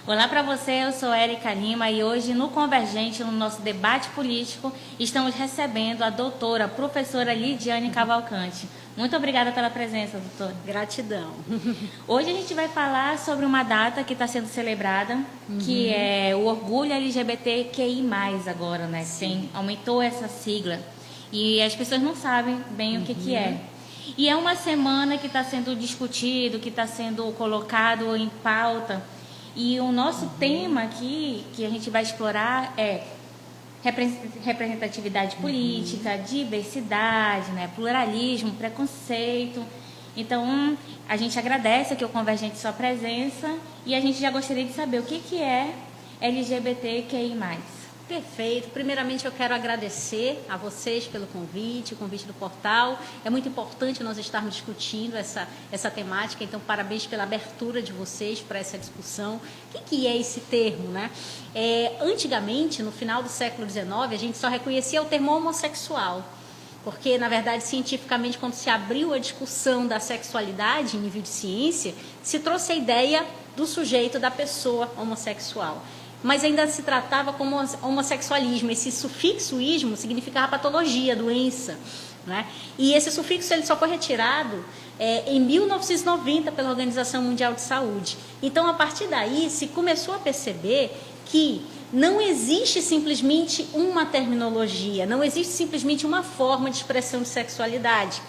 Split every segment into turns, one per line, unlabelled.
Olá para você, eu sou Érica Lima e hoje no Convergente, no nosso debate político, estamos recebendo a doutora, professora Lidiane Cavalcante. Muito obrigada pela presença, doutora.
Gratidão.
Hoje a gente vai falar sobre uma data que está sendo celebrada, que é o Orgulho LGBTQI+, agora, né? Aumentou essa sigla e as pessoas não sabem bem o que é. E é uma semana que está sendo discutido, que está sendo colocado em pauta. E o nosso tema aqui, que a gente vai explorar, é representatividade política, diversidade, né, pluralismo, preconceito. Então, a gente agradece aqui o Convergente sua presença e a gente já gostaria de saber o que é LGBTQI+.
Perfeito. Primeiramente, eu quero agradecer a vocês pelo convite, o convite do portal. É muito importante nós estarmos discutindo essa temática, então parabéns pela abertura de vocês para essa discussão. O que é esse termo, né? Antigamente, no final do século XIX, a gente só reconhecia o termo homossexual, porque, na verdade, cientificamente, quando se abriu a discussão da sexualidade em nível de ciência, se trouxe a ideia do sujeito, da pessoa homossexual. Mas ainda se tratava como homossexualismo. Esse sufixo ismo significava patologia, doença, né? E esse sufixo ele só foi retirado em 1990 pela Organização Mundial de Saúde. Então, a partir daí, se começou a perceber que não existe simplesmente uma terminologia, não existe simplesmente uma forma de expressão de sexualidade,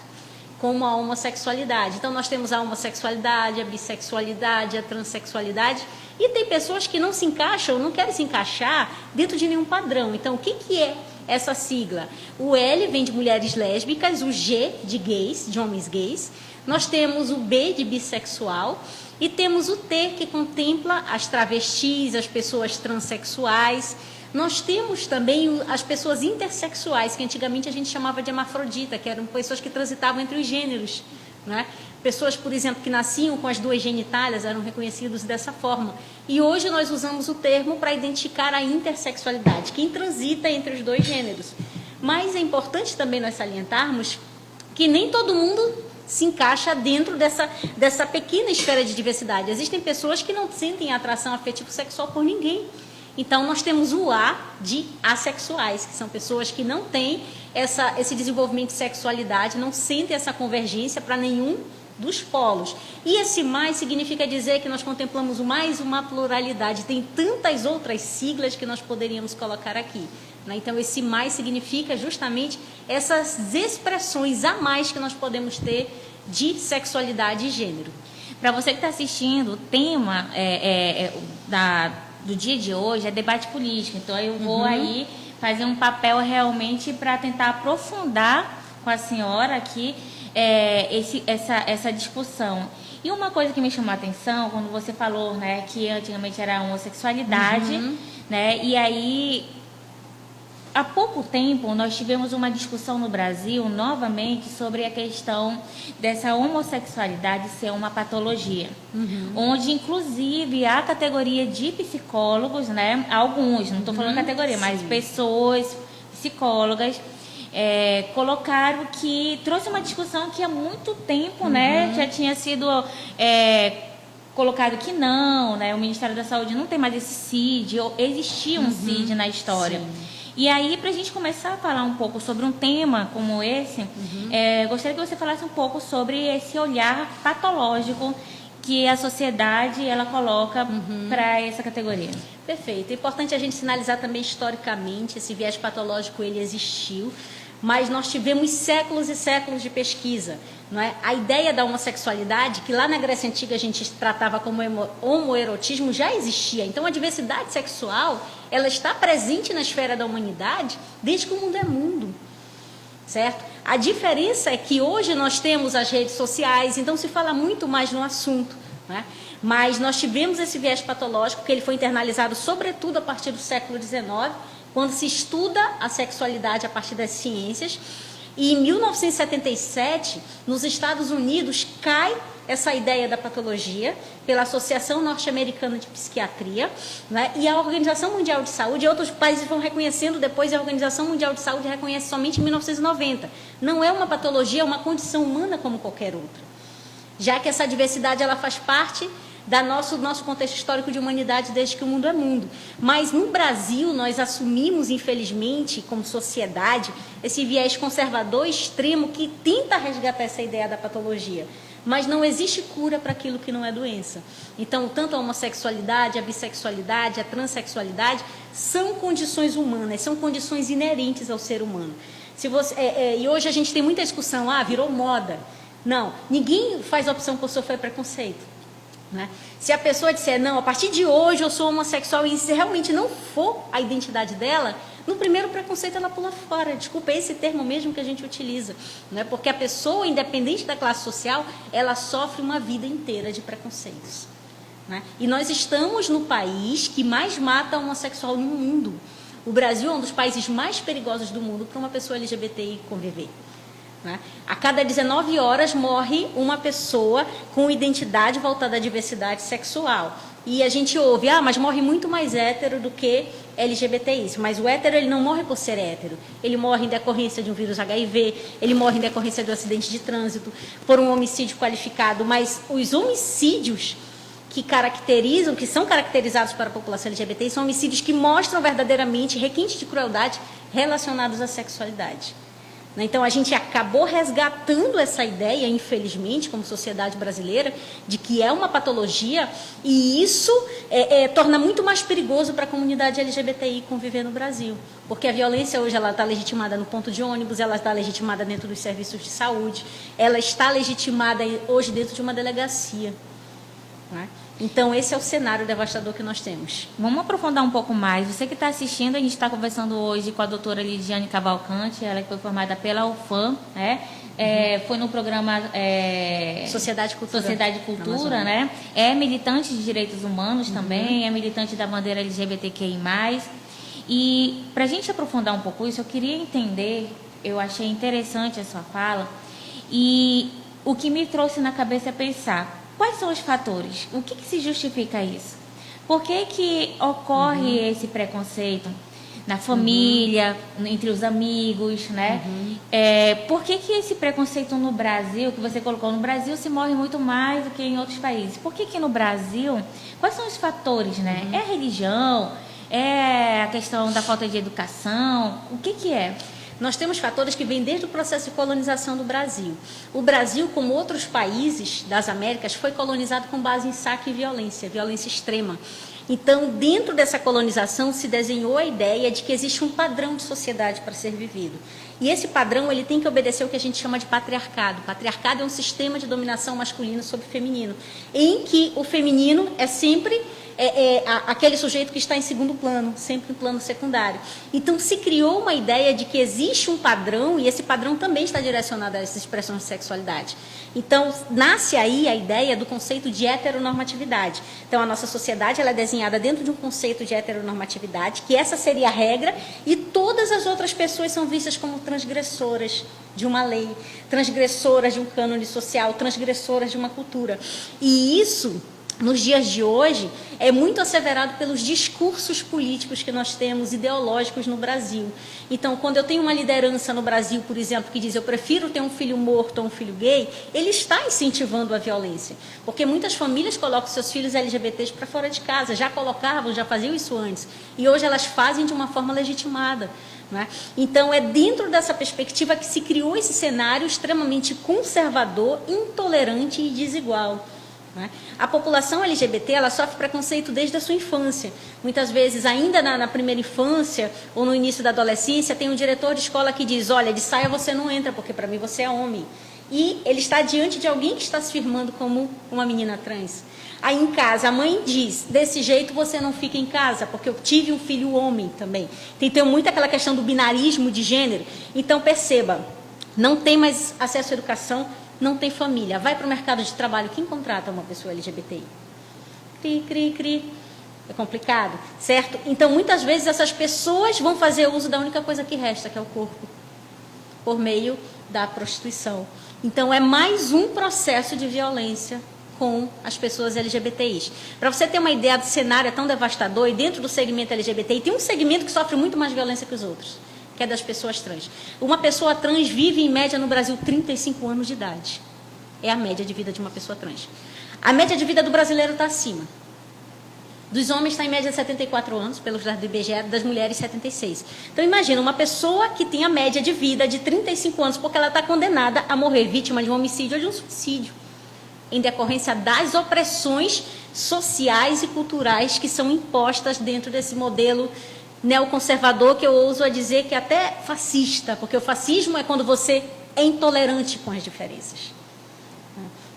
como a homossexualidade. Então, nós temos a homossexualidade, a bissexualidade, a transexualidade, e tem pessoas que não se encaixam, não querem se encaixar dentro de nenhum padrão. Então, o que é essa sigla? O L vem de mulheres lésbicas, o G de gays, de homens gays, nós temos o B de bissexual e temos o T que contempla as travestis, as pessoas transexuais. Nós temos também as pessoas intersexuais, que antigamente a gente chamava de hermafrodita, que eram pessoas que transitavam entre os gêneros, né? Pessoas, por exemplo, que nasciam com as duas genitálias eram reconhecidos dessa forma. E hoje nós usamos o termo para identificar a intersexualidade, quem transita entre os dois gêneros. Mas é importante também nós salientarmos que nem todo mundo se encaixa dentro dessa pequena esfera de diversidade. Existem pessoas que não sentem atração afetivo-sexual por ninguém. Então, nós temos o A de assexuais, que são pessoas que não têm esse desenvolvimento de sexualidade, não sentem essa convergência para nenhum dos polos. E esse mais significa dizer que nós contemplamos mais uma pluralidade. Tem tantas outras siglas que nós poderíamos colocar aqui, né? Então, esse mais significa justamente essas expressões a mais que nós podemos ter de sexualidade e gênero.
Para você que está assistindo, o tema do dia de hoje é debate político. Então, eu vou aí fazer um papel realmente para tentar aprofundar com a senhora aqui essa discussão. E uma coisa que me chamou a atenção, quando você falou, né, que antigamente era a homossexualidade, né, e aí, há pouco tempo, nós tivemos uma discussão no Brasil, novamente, sobre a questão dessa homossexualidade ser uma patologia. Onde, inclusive, a categoria de psicólogos, né, alguns, não estou falando categoria, mas pessoas, psicólogas, colocaram que trouxe uma discussão que há muito tempo, né, já tinha sido colocado que não, né, o Ministério da Saúde não tem mais esse CID, ou existia um CID na história. E aí, para a gente começar a falar um pouco sobre um tema como esse, gostaria que você falasse um pouco sobre esse olhar patológico que a sociedade ela coloca para essa categoria.
Perfeito. É importante a gente sinalizar também historicamente, esse viés patológico ele existiu, mas nós tivemos séculos e séculos de pesquisa, não é? A ideia da homossexualidade, que lá na Grécia Antiga a gente tratava como homoerotismo, já existia. Então, a diversidade sexual, ela está presente na esfera da humanidade desde que o mundo é mundo, certo? A diferença é que hoje nós temos as redes sociais, então se fala muito mais no assunto, né? Mas nós tivemos esse viés patológico, que ele foi internalizado sobretudo a partir do século XIX, quando se estuda a sexualidade a partir das ciências. E em 1977, nos Estados Unidos, cai essa ideia da patologia pela Associação Norte-Americana de Psiquiatria, né? E a Organização Mundial de Saúde, e outros países vão reconhecendo depois, a Organização Mundial de Saúde reconhece somente em 1990. Não é uma patologia, é uma condição humana como qualquer outra. Já que essa diversidade ela faz parte nosso contexto histórico de humanidade desde que o mundo é mundo. Mas no Brasil nós assumimos, infelizmente, como sociedade, esse viés conservador extremo que tenta resgatar essa ideia da patologia. Mas não existe cura para aquilo que não é doença. Então, tanto a homossexualidade, a bissexualidade, a transexualidade são condições humanas, são condições inerentes ao ser humano. E hoje a gente tem muita discussão, virou moda. Não, ninguém faz opção por sofrer preconceito. Né? Se a pessoa disser, não, a partir de hoje eu sou homossexual e se realmente não for a identidade dela, no primeiro preconceito ela pula fora. Desculpa, é esse termo mesmo que a gente utiliza. Né? Porque a pessoa, independente da classe social, ela sofre uma vida inteira de preconceitos. Né? E nós estamos no país que mais mata homossexual no mundo. O Brasil é um dos países mais perigosos do mundo para uma pessoa LGBTI conviver. Né? A cada 19 horas morre uma pessoa com identidade voltada à diversidade sexual. E a gente ouve, mas morre muito mais hétero do que LGBTI. Mas o hétero ele não morre por ser hétero. Ele morre em decorrência de um vírus HIV, ele morre em decorrência de um acidente de trânsito, por um homicídio qualificado. Mas os homicídios que são caracterizados para a população LGBTI são homicídios que mostram verdadeiramente requintes de crueldade relacionados à sexualidade. Então, a gente acabou resgatando essa ideia, infelizmente, como sociedade brasileira, de que é uma patologia, e isso torna muito mais perigoso para a comunidade LGBTI conviver no Brasil. Porque a violência hoje está legitimada no ponto de ônibus, ela está legitimada dentro dos serviços de saúde, ela está legitimada hoje dentro de uma delegacia. Né? Então, esse é o cenário devastador que nós temos.
Vamos aprofundar um pouco mais. Você que está assistindo, a gente está conversando hoje com a doutora Lidiane Cavalcante, ela que foi formada pela UFAM, né? Foi no programa
Sociedade e
Cultura, né? É militante de direitos humanos também, é militante da bandeira LGBTQI+. E para a gente aprofundar um pouco isso, eu queria entender, eu achei interessante a sua fala, e o que me trouxe na cabeça é pensar, quais são os fatores? O que se justifica isso? Por que ocorre esse preconceito na família, entre os amigos, né? Por que esse preconceito no Brasil, que você colocou, no Brasil se morre muito mais do que em outros países? Por que no Brasil, quais são os fatores, né? É a religião? É a questão da falta de educação? O que é?
Nós temos fatores que vêm desde o processo de colonização do Brasil. O Brasil, como outros países das Américas, foi colonizado com base em saque e violência extrema. Então, dentro dessa colonização, se desenhou a ideia de que existe um padrão de sociedade para ser vivido. E esse padrão ele tem que obedecer ao que a gente chama de patriarcado. O patriarcado é um sistema de dominação masculino sobre feminino, em que o feminino é sempre aquele sujeito que está em segundo plano, sempre em plano secundário. Então, se criou uma ideia de que existe um padrão, e esse padrão também está direcionado a essas expressões de sexualidade. Então, nasce aí a ideia do conceito de heteronormatividade. Então, a nossa sociedade ela é desenhada dentro de um conceito de heteronormatividade, que essa seria a regra, e todas as outras pessoas são vistas como transgressoras de uma lei, transgressoras de um cânone social, transgressoras de uma cultura. E isso, nos dias de hoje, é muito asseverado pelos discursos políticos que nós temos, ideológicos no Brasil. Então, quando eu tenho uma liderança no Brasil, por exemplo, que diz eu prefiro ter um filho morto ou um filho gay, ele está incentivando a violência. Porque muitas famílias colocam seus filhos LGBTs para fora de casa, já colocavam, já faziam isso antes. E hoje elas fazem de uma forma legitimada. Né? Então, é dentro dessa perspectiva que se criou esse cenário extremamente conservador, intolerante e desigual. A população LGBT ela sofre preconceito desde a sua infância. Muitas vezes, ainda na primeira infância ou no início da adolescência, tem um diretor de escola que diz, olha, de saia você não entra, porque para mim você é homem. E ele está diante de alguém que está se firmando como uma menina trans. Aí em casa, a mãe diz, desse jeito você não fica em casa, porque eu tive um filho homem também. Tem muito aquela questão do binarismo de gênero. Então, perceba, não tem mais acesso à educação, não tem família. Vai para o mercado de trabalho, quem contrata uma pessoa LGBTI? Cri, cri, cri. É complicado, certo? Então, muitas vezes, essas pessoas vão fazer uso da única coisa que resta, que é o corpo, por meio da prostituição. Então, é mais um processo de violência com as pessoas LGBTIs. Para você ter uma ideia do cenário tão devastador, e dentro do segmento LGBTI, tem um segmento que sofre muito mais violência que os outros, que é das pessoas trans. Uma pessoa trans vive, em média, no Brasil, 35 anos de idade. É a média de vida de uma pessoa trans. A média de vida do brasileiro está acima. Dos homens está em média 74 anos, pelos dados do IBGE, das mulheres 76. Então imagina, uma pessoa que tem a média de vida de 35 anos, porque ela está condenada a morrer vítima de um homicídio ou de um suicídio, em decorrência das opressões sociais e culturais que são impostas dentro desse modelo neoconservador, que eu ouso a dizer que é até fascista, porque o fascismo é quando você é intolerante com as diferenças.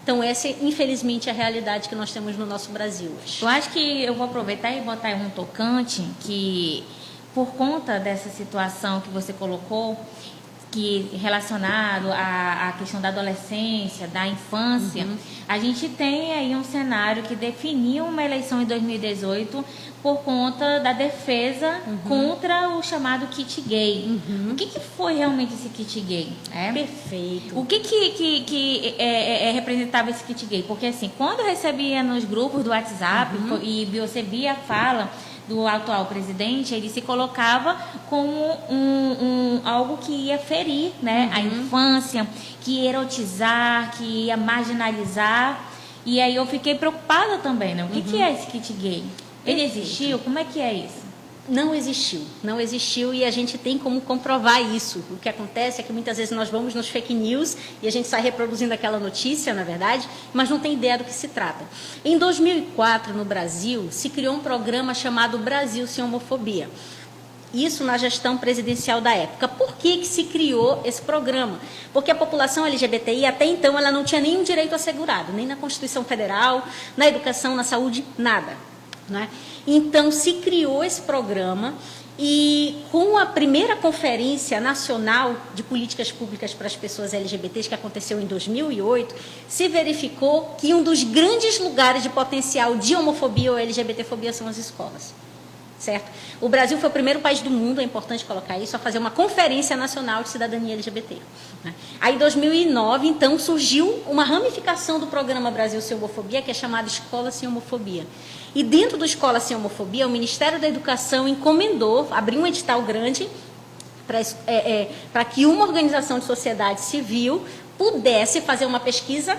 Então, essa, infelizmente, é a realidade que nós temos no nosso Brasil hoje.
Eu acho que eu vou aproveitar e botar aí um tocante que, por conta dessa situação que você colocou, que relacionado à questão da adolescência, da infância, a gente tem aí um cenário que definiu uma eleição em 2018 por conta da defesa contra o chamado kit gay. O que foi realmente esse kit gay?
Perfeito.
O que representava esse kit gay? Porque assim, quando eu recebia nos grupos do WhatsApp e você via a fala do atual presidente, ele se colocava como algo que ia ferir, né, a infância, que ia erotizar, que ia marginalizar. E aí eu fiquei preocupada também, né? O que é esse kit gay? Ele existiu? Como é que é isso?
Não existiu e a gente tem como comprovar isso. O que acontece é que muitas vezes nós vamos nos fake news e a gente sai reproduzindo aquela notícia, na verdade, mas não tem ideia do que se trata. Em 2004, no Brasil, se criou um programa chamado Brasil Sem Homofobia. Isso na gestão presidencial da época. Por que se criou esse programa? Porque a população LGBTI, até então, ela não tinha nenhum direito assegurado, nem na Constituição Federal, na educação, na saúde, nada. Né? Então, se criou esse programa e com a primeira Conferência Nacional de Políticas Públicas para as Pessoas LGBTs, que aconteceu em 2008, se verificou que um dos grandes lugares de potencial de homofobia ou LGBTfobia são as escolas. Certo? O Brasil foi o primeiro país do mundo, é importante colocar isso, a fazer uma Conferência Nacional de Cidadania LGBT. Né? Aí, em 2009, então, surgiu uma ramificação do programa Brasil Sem Homofobia, que é chamada Escola Sem Homofobia. E dentro do Escola Sem Homofobia, o Ministério da Educação encomendou, abriu um edital grande para que uma organização de sociedade civil pudesse fazer uma pesquisa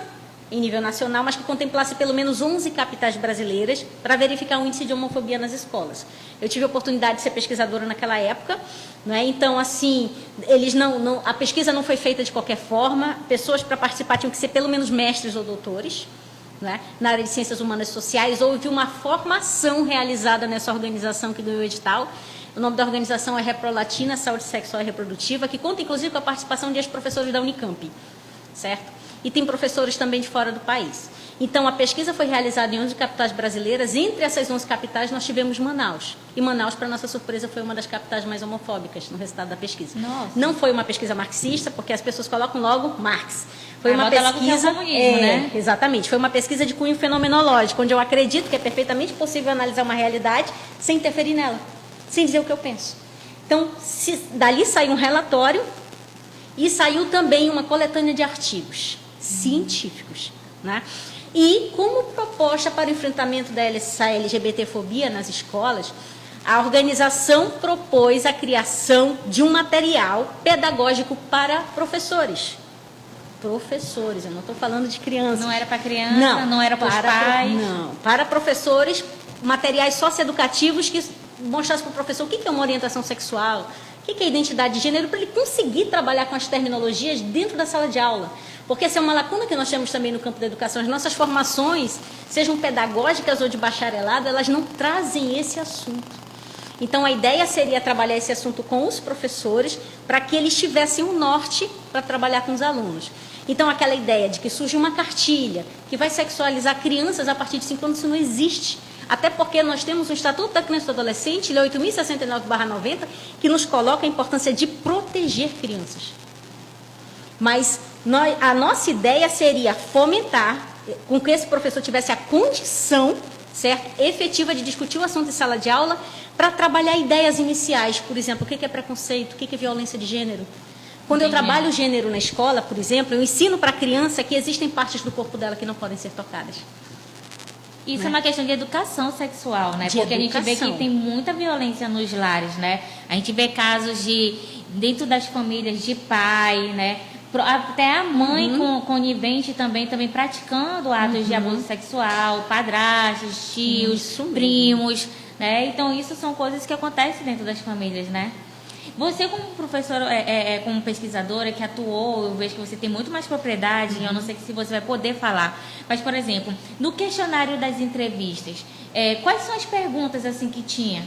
em nível nacional, mas que contemplasse pelo menos 11 capitais brasileiras para verificar o índice de homofobia nas escolas. Eu tive a oportunidade de ser pesquisadora naquela época, né? Então, assim, a pesquisa não foi feita de qualquer forma, pessoas para participar tinham que ser pelo menos mestres ou doutores, né? Na área de ciências humanas e sociais. Houve uma formação realizada nessa organização que ganhou o edital. O nome da organização é Reprolatina, Saúde Sexual e Reprodutiva, que conta inclusive com a participação de ex-professores da Unicamp, certo? E tem professores também de fora do país. Então, a pesquisa foi realizada em 11 capitais brasileiras. Entre essas 11 capitais, nós tivemos Manaus. E Manaus, para nossa surpresa, foi uma das capitais mais homofóbicas no resultado da pesquisa.
Nossa.
Não foi uma pesquisa marxista, porque as pessoas colocam logo Marx. Foi uma
pesquisa... Logo que é o comunismo, né?
Exatamente. Foi uma pesquisa de cunho fenomenológico, onde eu acredito que é perfeitamente possível analisar uma realidade sem interferir nela, sem dizer o que eu penso. Então, dali saiu um relatório e saiu também uma coletânea de artigos científicos, né? E como proposta para o enfrentamento da LGBTfobia nas escolas, a organização propôs a criação de um material pedagógico para professores. Professores, eu não estou falando de crianças.
Não era para criança, não era para os pais.
Não, para professores, materiais socioeducativos que mostrassem para o professor o que é uma orientação sexual, o que é identidade de gênero, para ele conseguir trabalhar com as terminologias dentro da sala de aula. Porque essa é uma lacuna que nós temos também no campo da educação. As nossas formações, sejam pedagógicas ou de bacharelado, elas não trazem esse assunto. Então, a ideia seria trabalhar esse assunto com os professores para que eles tivessem um norte para trabalhar com os alunos. Então, aquela ideia de que surge uma cartilha que vai sexualizar crianças a partir de 5 anos, isso não existe. Até porque nós temos o Estatuto da Criança e do Adolescente, Lei 8.069/90, que nos coloca a importância de proteger crianças. Mas a nossa ideia seria fomentar, com que esse professor tivesse a condição, certo, efetiva de discutir o assunto em sala de aula, para trabalhar ideias iniciais. Por exemplo, o que é preconceito, o que é violência de gênero. Quando eu trabalho o gênero na escola, por exemplo, eu ensino para a criança que existem partes do corpo dela que não podem ser tocadas.
Isso, né? É uma questão de educação sexual, né? Porque a gente vê que tem muita violência nos lares, né? A gente vê casos dentro das famílias de pai, né? Até a mãe conivente também praticando atos de abuso sexual, padrastos, tios, primos, né? Então, isso são coisas que acontecem dentro das famílias, né? Você, como professora, como pesquisadora que atuou, eu vejo que você tem muito mais propriedade, eu não sei se você vai poder falar, mas, por exemplo, no questionário das entrevistas, quais são as perguntas assim que tinha?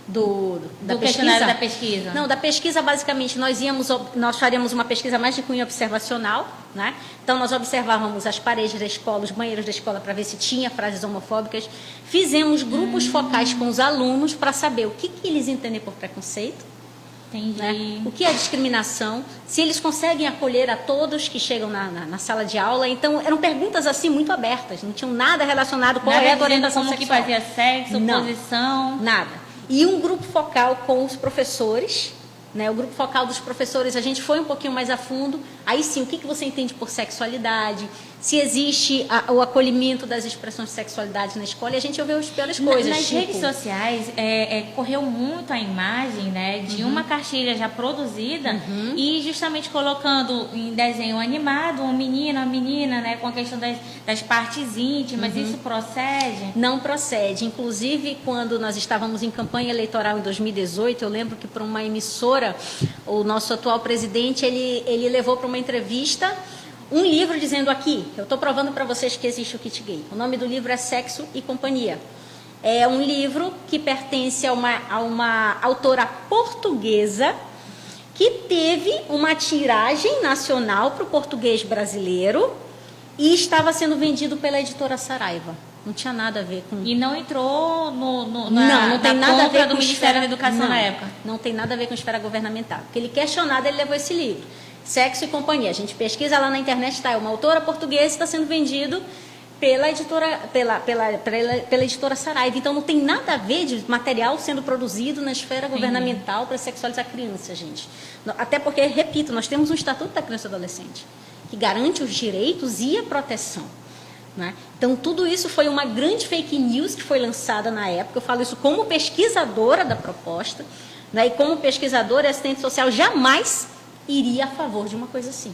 Do
questionário da pesquisa?
Não, da pesquisa, basicamente, nós faríamos uma pesquisa mais de cunho observacional, né? Então, nós observávamos as paredes da escola, os banheiros da escola, para ver se tinha frases homofóbicas. Fizemos grupos focais com os alunos para saber o que eles entendem por preconceito.
Entendi.
Né? O que é discriminação, se eles conseguem acolher a todos que chegam na sala de aula. Então, eram perguntas assim muito abertas, não tinham nada relacionado com a orientação
como
sexual.
Que fazia sexo,
não,
posição.
Nada. E um grupo focal com os professores, né? O grupo focal dos professores, a gente foi um pouquinho mais a fundo. Aí sim, o que você entende por sexualidade? Se existe o acolhimento das expressões de sexualidade na escola, e a gente ouviu as piores coisas.
Nas redes sociais, correu muito a imagem, né, de uma cartilha já produzida e justamente colocando em desenho animado um menino, uma menina, né, com a questão das partes íntimas. Isso procede?
Não procede. Inclusive, quando nós estávamos em campanha eleitoral em 2018, eu lembro que para uma emissora, o nosso atual presidente, ele levou para uma entrevista um livro dizendo aqui, eu estou provando para vocês que existe o kit gay. O nome do livro é Sexo e Companhia. É um livro que pertence a uma autora portuguesa que teve uma tiragem nacional para o português brasileiro e estava sendo vendido pela editora Saraiva. Não tinha nada a ver com...
E não entrou
não tem nada a ver
do
com
Ministério da Educação na época?
Não tem nada a ver com esfera governamental. Porque ele questionado, ele levou esse livro. Sexo e Companhia. A gente pesquisa lá na internet, está, é uma autora portuguesa, está sendo vendido pela editora Saraiva. Então, não tem nada a ver de material sendo produzido na esfera governamental para sexualizar criança, gente. Até porque, repito, nós temos um Estatuto da Criança e Adolescente que garante os direitos e a proteção. Né? Então, tudo isso foi uma grande fake news que foi lançada na época. Eu falo isso como pesquisadora da proposta, né? E como pesquisadora e assistente social, jamais iria a favor de uma coisa assim.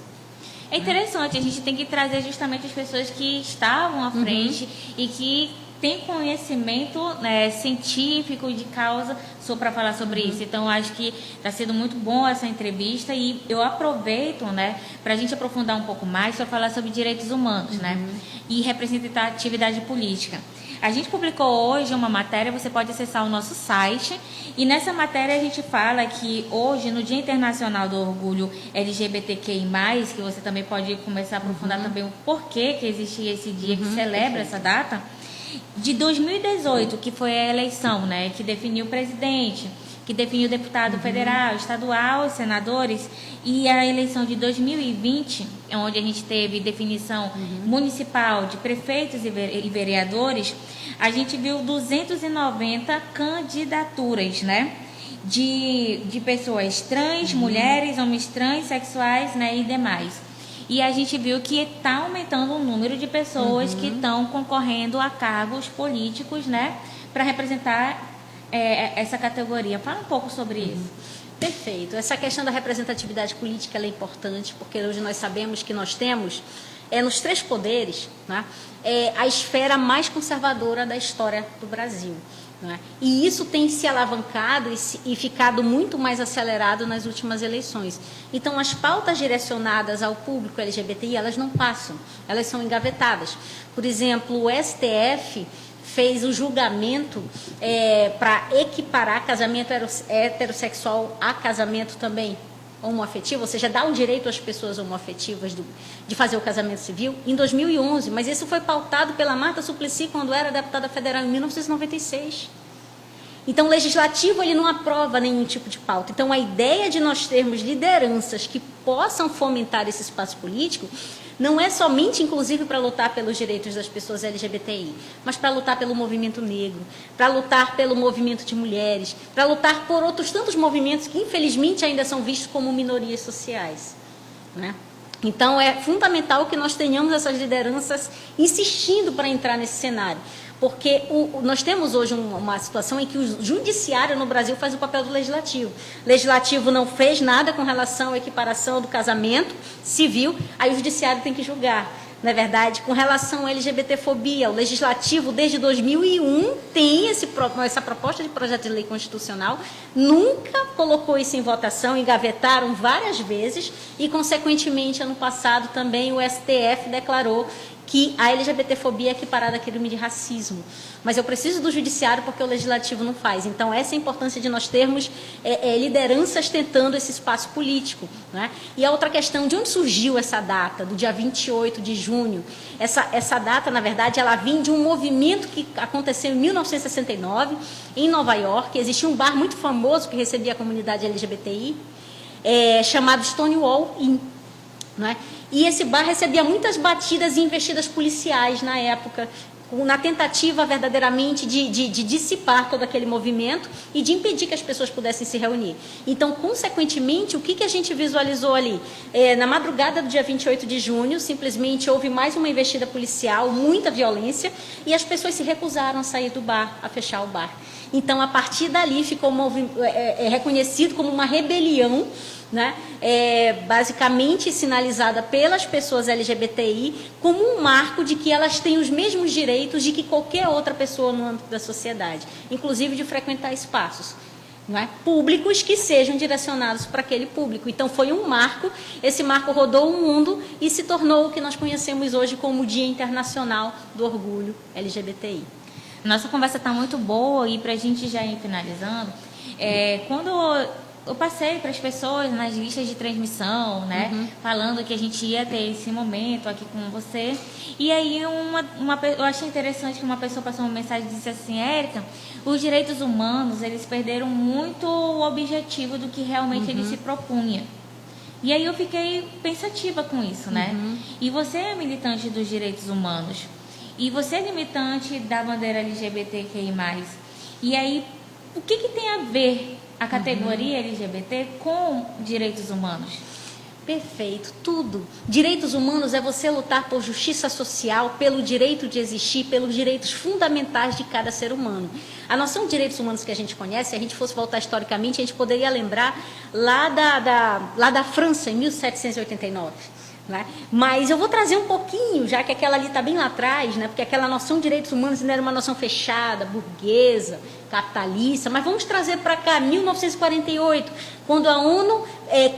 É interessante, a gente tem que trazer justamente as pessoas que estavam à frente e que têm conhecimento, né, científico de causa para falar sobre isso. Então, acho que está sendo muito bom essa entrevista e eu aproveito, né, para a gente aprofundar um pouco mais para falar sobre direitos humanos, né, e representatividade política. A gente publicou hoje uma matéria, você pode acessar o nosso site, e nessa matéria a gente fala que hoje, no Dia Internacional do Orgulho LGBTQI+, que você também pode começar a aprofundar também o porquê que existe esse dia, que celebra essa data, de 2018, que foi a eleição, né, que definiu o presidente, que definiu o deputado federal, estadual, senadores, e a eleição de 2020, onde a gente teve definição municipal de prefeitos e vereadores, a gente viu 290 candidaturas, né, de pessoas trans, mulheres, homens trans, sexuais, né, e demais. E a gente viu que está aumentando o número de pessoas que estão concorrendo a cargos políticos, né, para representar essa categoria. Fala um pouco sobre isso.
Perfeito. Essa questão da representatividade política ela é importante, porque hoje nós sabemos que nós temos, nos três poderes, né, a esfera mais conservadora da história do Brasil. Né? E isso tem se alavancado e ficado muito mais acelerado nas últimas eleições. Então, as pautas direcionadas ao público LGBTI, elas não passam, elas são engavetadas. Por exemplo, o STF fez o julgamento para equiparar casamento heterossexual a casamento também homoafetivo, ou seja, dá um direito às pessoas homoafetivas de fazer o casamento civil em 2011, mas isso foi pautado pela Marta Suplicy quando era deputada federal em 1996. Então, o legislativo ele não aprova nenhum tipo de pauta. Então, a ideia de nós termos lideranças que possam fomentar esse espaço político não é somente, inclusive, para lutar pelos direitos das pessoas LGBTI, mas para lutar pelo movimento negro, para lutar pelo movimento de mulheres, para lutar por outros tantos movimentos que, infelizmente, ainda são vistos como minorias sociais. Né? Então, é fundamental que nós tenhamos essas lideranças insistindo para entrar nesse cenário. Porque nós temos hoje uma situação em que o judiciário no Brasil faz o papel do legislativo. O legislativo não fez nada com relação à equiparação do casamento civil, aí o judiciário tem que julgar. Não é verdade? Com relação à LGBTfobia, o legislativo, desde 2001, tem essa proposta de projeto de lei constitucional, nunca colocou isso em votação, engavetaram várias vezes e, consequentemente, ano passado também o STF declarou que a LGBTfobia é equiparada a crime de racismo. Mas eu preciso do judiciário porque o legislativo não faz. Então, essa é a importância de nós termos lideranças tentando esse espaço político. Né? E a outra questão, de onde surgiu essa data, do dia 28 de junho? Essa data, na verdade, ela vem de um movimento que aconteceu em 1969, em Nova York. Existia um bar muito famoso que recebia a comunidade LGBTI, chamado Stonewall Inn. Não é? E esse bar recebia muitas batidas e investidas policiais na época, na tentativa verdadeiramente de dissipar todo aquele movimento e de impedir que as pessoas pudessem se reunir. Então, consequentemente, o que a gente visualizou ali? Na madrugada do dia 28 de junho, simplesmente houve mais uma investida policial, muita violência, e as pessoas se recusaram a sair do bar, a fechar o bar. Então, a partir dali, ficou reconhecido como uma rebelião, né? Basicamente sinalizada pelas pessoas LGBTI como um marco de que elas têm os mesmos direitos de que qualquer outra pessoa no âmbito da sociedade, inclusive de frequentar espaços, não é? Públicos que sejam direcionados para aquele público. Então foi um marco, esse marco rodou o mundo e se tornou o que nós conhecemos hoje como o Dia Internacional do Orgulho LGBTI.
Nossa conversa está muito boa e para a gente já ir finalizando, quando eu passei para as pessoas nas listas de transmissão, né, falando que a gente ia ter esse momento aqui com você, e aí eu achei interessante que uma pessoa passou uma mensagem e disse assim: Érica, os direitos humanos, eles perderam muito o objetivo do que realmente ele se propunha. E aí eu fiquei pensativa com isso, né? E você é militante dos direitos humanos, e você é militante da bandeira LGBTQI+. E aí, o que tem a ver a categoria LGBT com direitos humanos?
Perfeito, tudo. Direitos humanos é você lutar por justiça social, pelo direito de existir, pelos direitos fundamentais de cada ser humano. A noção de direitos humanos que a gente conhece, se a gente fosse voltar historicamente, a gente poderia lembrar lá da França, em 1789. Né? Mas eu vou trazer um pouquinho, já que aquela ali está bem lá atrás, né? Porque aquela noção de direitos humanos ainda era uma noção fechada, burguesa, capitalista, mas vamos trazer para cá, 1948, quando a ONU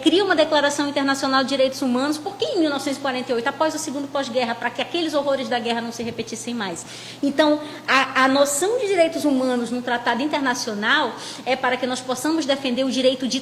cria uma Declaração Internacional de Direitos Humanos. Por que em 1948? Após o segundo pós-guerra, para que aqueles horrores da guerra não se repetissem mais. Então, a noção de direitos humanos no tratado internacional é para que nós possamos defender o direito de